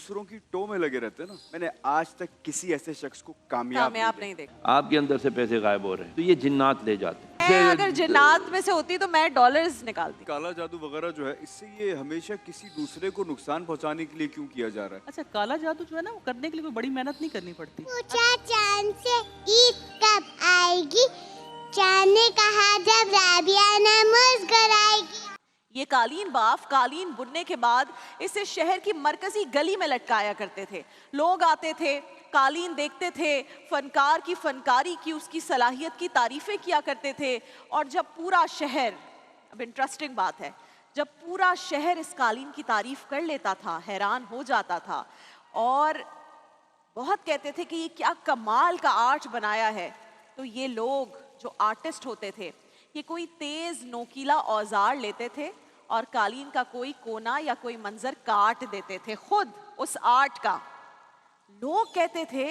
दूसरों की टो में लगे रहते हैं ना, मैंने आज तक किसी ऐसे शख्स को कामयाब नहीं देखा। आपके अंदर से पैसे गायब हो रहे हैं तो ये जिन्नात ले जाते हैं। मैं अगर जिन्नात में से होती तो मैं डॉलर्स निकालती। काला जादू वगैरह जो है, इससे ये हमेशा किसी दूसरे को नुकसान पहुंचाने के लिए क्यों किया जा रहा है? अच्छा, काला जादू जो है ना, वो करने के लिए कोई बड़ी मेहनत नहीं करनी पड़ती। पूछा चांद से ईद कब आएगी, चांद ने कहा जब राबिया ने मुस्कुराएगी। ये कालीन बाफ कालीन बुनने के बाद इसे शहर की मरकजी गली में लटकाया करते थे। लोग आते थे, कालीन देखते थे, फनकार की फनकारी की, उसकी सलाहियत की तारीफें किया करते थे। और जब पूरा शहर, अब इंटरेस्टिंग बात है, जब पूरा शहर इस कालीन की तारीफ कर लेता था, हैरान हो जाता था और बहुत कहते थे कि ये क्या कमाल का आर्ट बनाया है, तो ये लोग जो आर्टिस्ट होते थे, ये कोई तेज नोकीला औजार लेते थे और कालीन का कोई कोना या कोई मंजर काट देते थे खुद उस आर्ट का। लोग कहते थे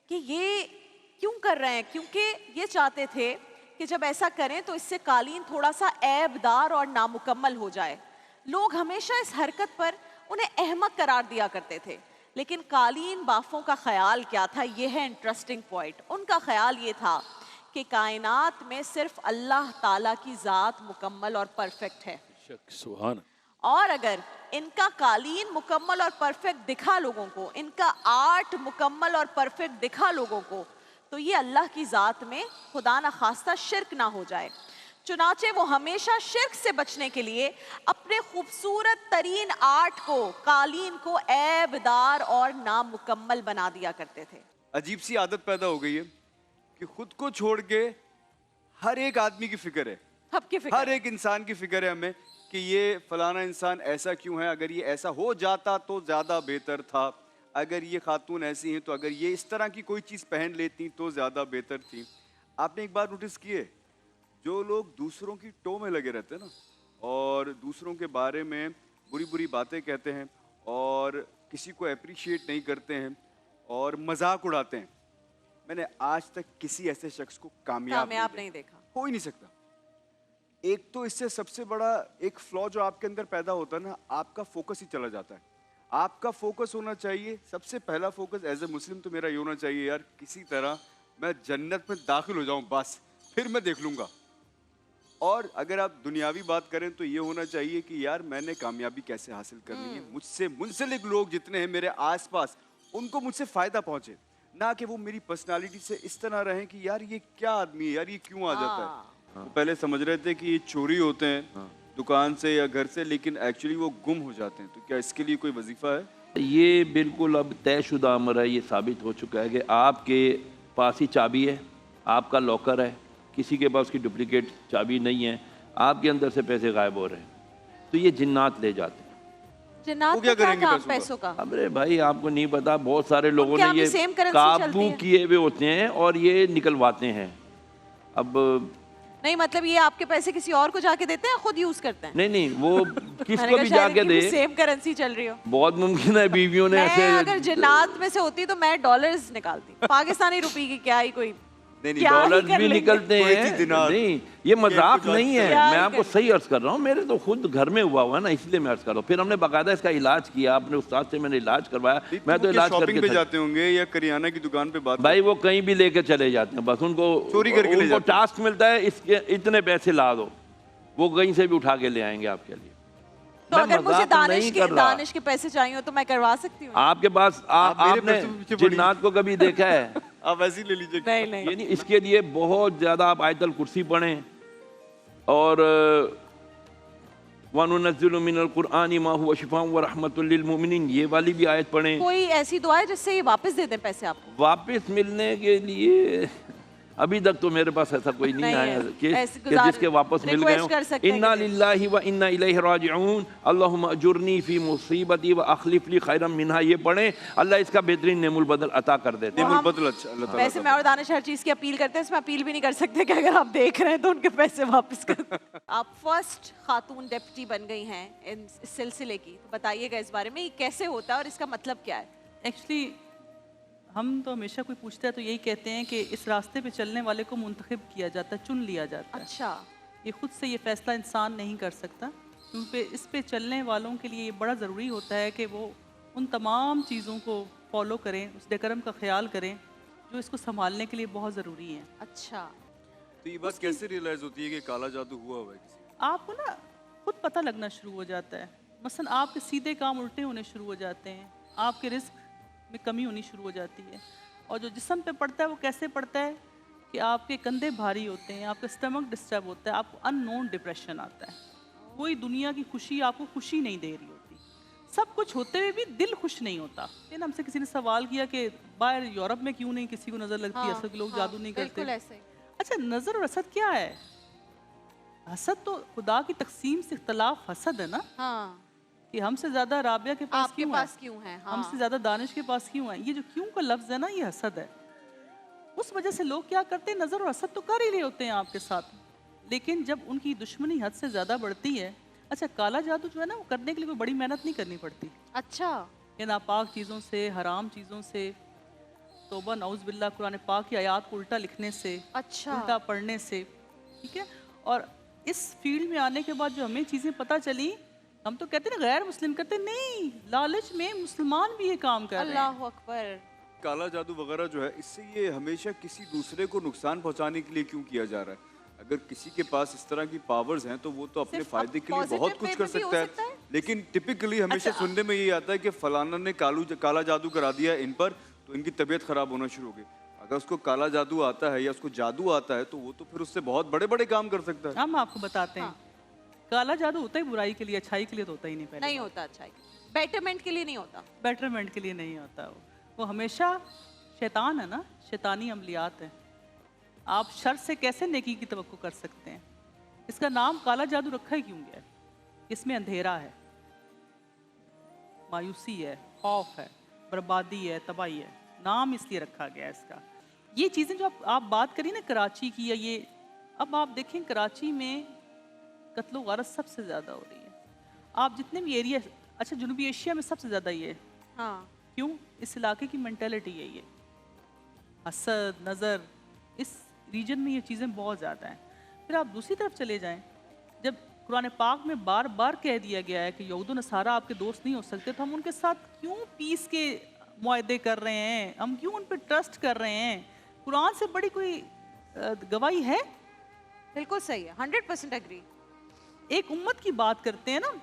कि ये क्यों कर रहे हैं, क्योंकि ये चाहते थे कि जब ऐसा करें तो इससे कालीन थोड़ा सा ऐबदार और नामुकम्मल हो जाए। लोग हमेशा इस हरकत पर उन्हें अहमक करार दिया करते थे, लेकिन कालीन बाफों का ख्याल क्या था, ये है इंटरेस्टिंग पॉइंट। उनका ख्याल ये था कि कायनात में सिर्फ अल्लाह ताला की ज़ात मुकम्मल और परफेक्ट है, सुभान। और अगर इनका कालीन मुकम्मल और परफेक्ट दिखा लोगों को, इनका आर्ट मुकम्मल और परफेक्ट दिखा लोगों को, तो ये अल्लाह की ज़ात में खुदा न खास्ता शिर्क ना हो जाए। चुनाचे वो हमेशा शिर्क से बचने के लिए अपने खूबसूरत तरीन आर्ट को, कालीन को ऐबदार और नामुकम्मल बना दिया करते थे। अजीब सी आदत पैदा हो गई है कि खुद को छोड़ के हर एक आदमी की फिक्र है, सबकी फिक्र, हर एक इंसान की फिक्र है हमें कि ये फलाना इंसान ऐसा क्यों है, अगर ये ऐसा हो जाता तो ज़्यादा बेहतर था, अगर ये खातून ऐसी हैं तो अगर ये इस तरह की कोई चीज़ पहन लेती तो ज़्यादा बेहतर थी। आपने एक बार नोटिस किए, जो लोग दूसरों की टो में लगे रहते हैं ना और दूसरों के बारे में बुरी बुरी बातें कहते हैं और किसी को अप्रिशिएट नहीं करते हैं और मजाक उड़ाते हैं, मैंने आज तक किसी ऐसे शख्स को कामयाब नहीं देखा। हो ही नहीं सकता। एक तो इससे सबसे बड़ा एक फ्लॉ जो आपके अंदर पैदा होता है ना, आपका फोकस ही चला जाता है। आपका फोकस होना चाहिए, सबसे पहला फोकस एज ए मुस्लिम तो मेरा ये होना चाहिए, यार किसी तरह मैं जन्नत में दाखिल हो जाऊं, बस फिर मैं देख लूंगा। और अगर आप दुनियावी बात करें तो ये होना चाहिए कि यार मैंने कामयाबी कैसे हासिल करनी है, मुझसे मुंसलिक लोग जितने हैं मेरे आसपास, उनको मुझसे फायदा पहुंचे, ना कि वो मेरी पर्सनालिटी से इस तरह रहे कि यार ये क्या आदमी है, यार ये क्यों आ जाता है। वो पहले समझ रहे थे कि ये चोरी होते हैं दुकान से या घर से, लेकिन एक्चुअली वो गुम हो जाते हैं। तो क्या इसके लिए कोई वजीफा है? ये बिल्कुल अब तयशुदा अमर है, ये साबित हो चुका है कि आपके पास ही चाबी है, आपका लॉकर है, किसी के पास उसकी डुप्लीकेट चाबी नहीं है, आपके अंदर से पैसे गायब हो रहे हैं, तो ये जिन्नात ले जाते हैं। जिन्नात क्या करेंगे पैसों का? अरे भाई आपको नहीं पता, बहुत सारे लोगों ने ये काबू किए हुए होते हैं और ये निकलवाते हैं। अब नहीं मतलब ये आपके पैसे किसी और को जाके देते हैं, खुद यूज करते हैं? नहीं वो किसको भी जाके दे, सेम करेंसी चल रही हो। बहुत मुमकिन है बीवियों ने ऐसे। अगर जिन्नात में से होती तो मैं डॉलर्स निकालती, पाकिस्तानी रुपए की क्या ही कोई डॉलर्स भी निकलते हैं। नहीं ये मजाक नहीं है, मैं आपको सही अर्ज कर रहा हूँ, मेरे तो खुद घर में हुआ है ना, इसलिए मैं अर्ज कर रहा हूँ। फिर हमने बाकायदा इसका इलाज किया, अपने उस्ताद से मैंने इलाज करवाया। मैं तो इलाज शॉपिंग पे जाते होंगे या करियाना की दुकान पे बात, भाई वो कहीं भी लेके चले जाते हैं, बस उनको चोरी करके उनको टास्क मिलता है, इसके इतने पैसे ला दो, वो कहीं से भी उठा के ले आएंगे आपके लिए। तो अगर मुझे दानिश के पैसे चाहिए तो मैं करवा सकती हूँ आपके पास। आपने जिन्नात को कभी देखा है? आप वैसे ही ले लीजिए। नहीं। इसके लिए बहुत ज्यादा आप आयतल कुर्सी पढ़ें और वनुनज़्ज़िलु मिनल कुरआनि मा हुवा शिफ़ाउन व रहमतुल लिल मुमिनीन, ये वाली भी आयत पढ़ें। कोई ऐसी दुआ है जिससे ये वापस दे दें पैसे आपको? वापस मिलने के लिए अभी तक तो मेरे पास ऐसा कोई नहीं आया कि जिसके वापस मिल गए हो। इन्ना लिल्लाहि व इन्ना इलैहि राजिऊन, अल्लाहुम्मा अजुरनी फी मुसीबती व अखलिफ ली खैरम मिनहा, ये पढ़ें, अल्लाह इसका बेहतरीन नेमुल बदल अता कर देते हैं। नेमुल बदल अच्छा अल्लाह ताला। वैसे मैं और दानिश हर चीज की अपील करते हैं, इसमें अपील भी नहीं कर सकते कि अगर आप देख रहे हैं तो उनके पैसे वापस कर। आप फर्स्ट खातून डिप्टी बन गई हैं इस सिलसिले की, तो बताइएगा इस बारे में, ये कैसे होता है और इसका मतलब क्या है? एक्चुअली हम तो हमेशा कोई पूछता है तो यही कहते हैं कि इस रास्ते पे चलने वाले को मुंतखब किया जाता है, चुन लिया जाता है। अच्छा, ये खुद से ये फैसला इंसान नहीं कर सकता, क्योंकि इस पे चलने वालों के लिए ये बड़ा ज़रूरी होता है कि वो उन तमाम चीज़ों को फॉलो करें, उस डेकोरम का ख्याल करें जो इसको संभालने के लिए बहुत ज़रूरी है। अच्छा, तो ये बात कैसे रियलाइज होती है कि काला जादू हुआ हुआ है किसी को? आपको ना खुद पता लगना शुरू हो जाता है। मसलन आपके सीधे काम उल्टे होने शुरू हो जाते हैं, आपके रिस्क में कमी होनी शुरू हो जाती है, और जो जिस्म पे पड़ता है वो कैसे पड़ता है कि आपके कंधे भारी होते हैं, आपका स्टमक डिस्टर्ब होता है, आपको अननोन डिप्रेशन आता है। कोई दुनिया की खुशी आपको खुशी नहीं दे रही होती, सब कुछ होते हुए भी दिल खुश नहीं होता। फिर हमसे किसी ने सवाल किया कि बाहर यूरोप में क्यों नहीं किसी को नजर लगती, हाँ, असद लोग हाँ, जादू नहीं बिल्कुल करते। ऐसे। अच्छा, नजर और हसद क्या है? हसद तो खुदा की तकसीम से इख्तलाफ हसद है ना, हाँ, कि हमसे ज्यादा राबिया के पास आपके क्यों पास है, क्यों है? हाँ। हमसे ज्यादा दानिश के पास क्यों है। ये जो क्यों का लफ्ज है ना, ये हसद है। उस वजह से लोग क्या करते हैं, नजर और हसद तो कर ही रहे होते हैं आपके साथ, लेकिन जब उनकी दुश्मनी हद से ज्यादा बढ़ती है। अच्छा, काला जादू जो है ना, वो करने के लिए कोई बड़ी मेहनत नहीं करनी पड़ती। अच्छा, ये नापाक चीज़ों से, हराम चीज़ों से तौबा नऊज़ बिल्लाह, कुरान पाक की आयत को उल्टा लिखने से, अच्छा, उल्टा पढ़ने से, ठीक है। और इस फील्ड में आने के बाद जो हमें चीज़ें पता चली, हम तो कहते हैं ना गैर मुस्लिम करते, नहीं, लालच में मुसलमान भी ये काम कर रहे हैं। अल्लाह अकबर। काला जादू वगैरह जो है, इससे ये हमेशा किसी दूसरे को नुकसान पहुंचाने के लिए क्यों किया जा रहा है? अगर किसी के पास इस तरह की पावर्स हैं तो वो तो अपने सिर्फ फायदे के लिए positive बहुत कुछ way कर में भी हो सकता सकता है, है? लेकिन टिपिकली हमेशा अच्छा। सुनने में ये आता है कि फलाना ने काला जादू करा दिया इन पर, तो इनकी तबीयत खराब होना शुरू हो गई। अगर उसको काला जादू आता है या उसको जादू आता है तो वो तो फिर उससे बहुत बड़े बड़े काम कर सकता है। हम आपको बताते हैं, काला जादू होता ही बुराई के लिए, अच्छाई के लिए तो होता ही नहीं। पहले नहीं होता अच्छा, बेटरमेंट के लिए नहीं होता। बेटरमेंट के लिए नहीं होता। वो हमेशा शैतान है ना, शैतानी अमलियात है। आप शर से कैसे नेकी की तवक्को कर सकते हैं? इसका नाम काला जादू रखा ही क्यों गया है? इसमें अंधेरा है, मायूसी है, खौफ है, बर्बादी है, तबाही है, नाम इसलिए रखा गया है इसका। ये चीज़ें जो आप बात करी ना कराची की, या ये अब आप देखें कराची में कत्लो गारत सबसे ज़्यादा हो रही है। आप जितने भी एरिया, अच्छा जनूबी एशिया में सबसे ज़्यादा ये है। हाँ, क्यों? इस इलाके की मेंटालिटी है ये, हसद, नज़र, इस रीजन में ये चीज़ें बहुत ज़्यादा हैं। फिर आप दूसरी तरफ चले जाएं, जब कुरान पाक में बार बार कह दिया गया है कि यहूद नसारा आपके दोस्त नहीं हो सकते, तो हम उनके साथ क्यों पीस के मुआहदे कर रहे हैं? हम क्यों उन पर ट्रस्ट कर रहे हैं? कुरान से बड़ी कोई गवाही है? बिल्कुल सही है, 100% एग्री। एक उम्मत की बात करते हैं ना,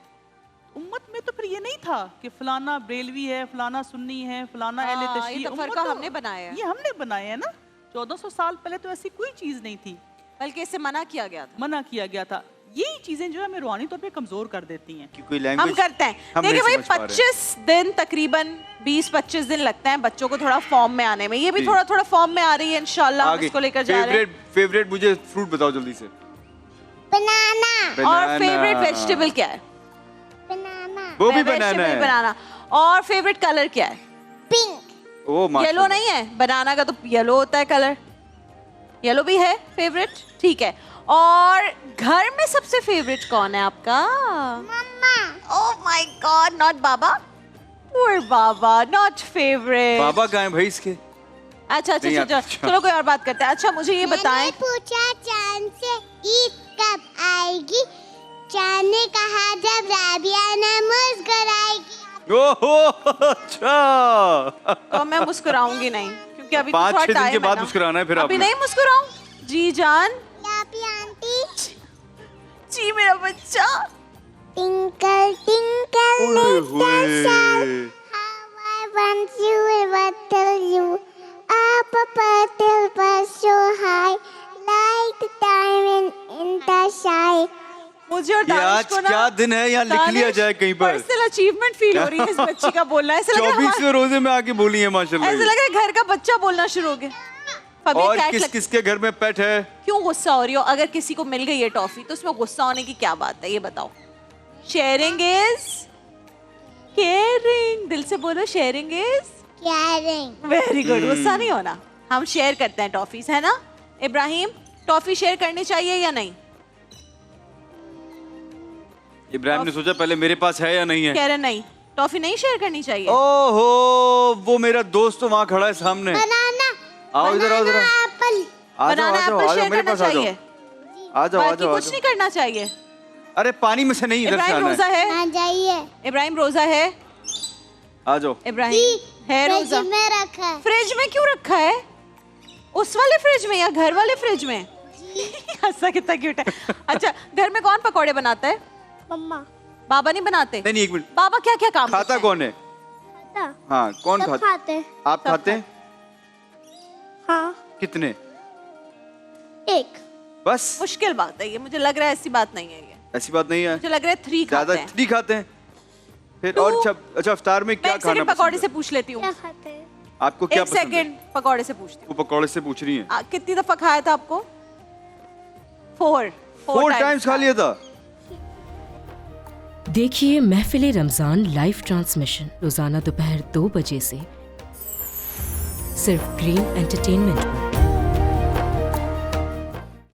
उम्मत में तो फिर ये नहीं था कि फलाना बरेलवी है, फलाना सुन्नी है, फलाना अहले हाँ, तशय्युअ। ये तो उम्मत फर्का तो हमने बनाया है। ये हमने बनाया है ना। 1400 साल पहले तो ऐसी कोई चीज़ नहीं थी, बल्कि इससे मना किया गया था। मना किया गया था। यही चीज़ें जो है हमें रूहानी तौर पे कमज़ोर कर देती हैं। कि कोई हम लैंग्वेज करते हैं। देखिए भाई, 25 दिन तकरीबन 20-25 दिन लगते हैं बच्चों को थोड़ा फॉर्म में आने में। ये भी जी। थोड़ा थोड़ा फॉर्म में आ रही है, इंशाल्लाह हम आगे इसको लेकर जा रहे हैं। फेवरेट मुझे फ्रूट बताओ जल्दी से। बनाना। और फेवरेट वेजिटेबल क्या है? बनाना। वो भी Vegetable बनाना है। बनाना। और फेवरेट कलर क्या है? पिंक। ओ माशाल्लाह। येलो नहीं है, बनाना का तो येलो होता है कलर, येलो भी है फेवरेट, ठीक है। और घर में सबसे फेवरेट कौन है आपका? Mamma. Oh my god, not baba, poor baba, not favourite. बाबा कहाँ है भाई इसके? अच्छा अच्छा नहीं, अच्छा, अच्छा। चलो कोई और बात करते हैं। अच्छा मुझे ये बताएं, मैंने पूछा चांद से ईद कब आएगी, चांद ने कहा जब राबिया नमाज कराएगी। ओहो अच्छा। तो मैं मुस्कुराऊंगी नहीं, क्योंकि अभी तो 5-6 थोड़ा दिन टाइम के है बाद ना। मुस्कुराना है फिर अभी आपने। नहीं मुस्कुराऊं जी जान? लापी आंटी। जी मेरा बच्चा। टिंकल टिंकल ओए लिटिल स्टार, होए। how I want you and what tell you, up a petal but so high, like the diamond in the sky. मुझे और ये दानिश आज को ना, क्या दिन है, यहाँ लिख लिया दानिश, जाए कहीं पर। पर्सनल अचीवमेंट फील हो रही है इस बच्ची का बोलना। ऐसा लग रहा है 24वें रोजे में आके बोली है माशाल्लाह। ऐसा लग रहा है घर का बच्चा बोलना शुरू हो गया। फबी, और cat लग- किसके घर में पेट है? क्यों गुस्सा हो रही हो? अगर किसी को मिल गई ये टॉफी तो उसमें गुस्सा होने की क्या बात है, ये बताओ। शेयरिंग इज केयरिंग, दिल से बोलो, sharing is Caring. Very good. गुस्सा नहीं होना, हम शेयर करते हैं टॉफीज, है ना? इब्राहिम, टॉफी शेयर करनी चाहिए या नहीं? इब्राहिम ने सोचा पहले मेरे पास है या नहीं है। कह रहे नहीं, टॉफी नहीं शेयर करनी चाहिए। ओहो, वो मेरा दोस्त तो वहाँ खड़ा है सामने। Banana. आओ इधर, आओ इधर। Banana apple. आ जाओ, बनाना आ जाओ, एप्पल आ जाओ, शेयर मेरे करना पास आ जाओ। चाहिए, आ जाओ, आ बाकी जाओ, आ कुछ जाओ। नहीं करना चाहिए। अरे पानी में से नहीं, इधर से इब्राहिम आना रोजा है। है? आ जाइए। इब्राहिम रोजा है? आ जाओ। इब्राहिम है फ्रिज रोजा? में रखा है। फ्रिज में क्यों रखा है? उस वाले फ्रिज में या घर वाले फ्रिज में? ऐसा कितना क्यूट है। अच्छा, घर में कौन पकौड़े बनाता है? मम्मा बाबा नहीं बनाते? नहीं एक मिनट, बाबा क्या क्या काम करते खाता हैं? कौन है? खाता हाँ कौन सब खाता? खाते हैं। आप सब खाते हैं? हाँ कितने? एक। बस? मुश्किल बात है ये, मुझे लग रहा है ऐसी बात नहीं है ये। ऐसी बात नहीं है, मुझे लग रहा है 3 ज्यादा खाते हैं। 3 खाते हैं। फिर Two- और अच्छा इफ्तार में मैं क्या एक खाना सेकंड पसंद पकौड़े है? से पूछ लेती हूँ। क्या खाते हैं? आपको क्या एक पसंद है? सेकंड पकौड़े से पूछती हूँ। वो पकौड़े से पूछ रही है। कितनी दफा खाया था आपको? 4 टाइम्स खा लिया था। देखिए महफिल रमजान लाइव ट्रांसमिशन रोजाना दोपहर 2 बजे से सिर्फ ग्रीन एंटरटेनमेंट पर।